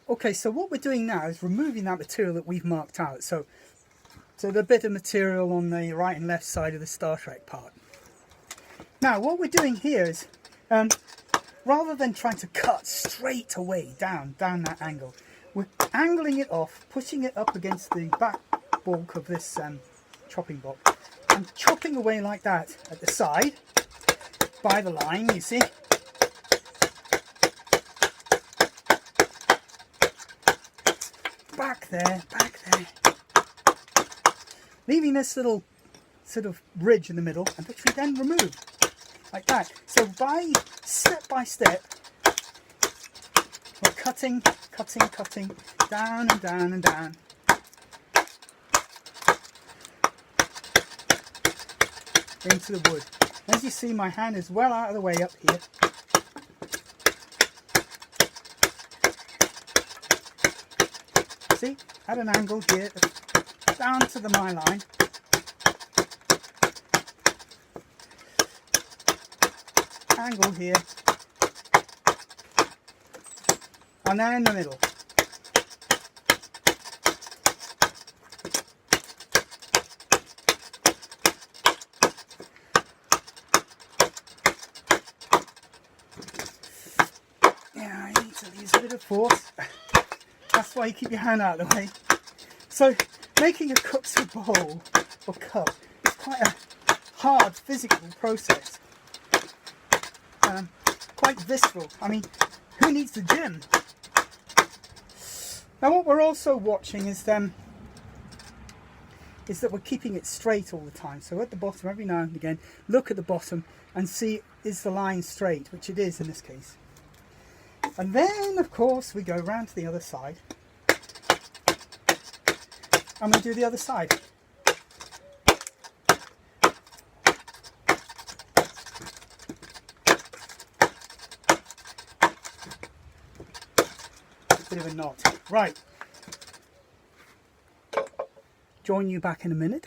Okay, so what we're doing now is removing that material that we've marked out. So the bit of material on the right and left side of the Star Trek part. Now what we're doing here is, rather than trying to cut straight away down that angle, we're angling it off, pushing it up against the back bulk of this chopping block, and chopping away like that at the side, by the line, you see. Back there, leaving this little sort of ridge in the middle, and which we then remove, like that. So step by step, we're cutting, down and down and down. Into the wood. As you see, my hand is well out of the way up here. See, at an angle here, down to the my line. Angle here. And then in the middle. Yeah, I need to use a bit of force. That's why you keep your hand out of the way. So making a Kuksa bowl or cup is quite a hard physical process. Quite visceral. I mean, who needs the gym? Now what we're also watching is that we're keeping it straight all the time. So at the bottom, every now and again, look at the bottom and see, is the line straight, which it is in this case. And then, of course, we go round to the other side. And we do the other side. Bit of a knot. Right. Join you back in a minute.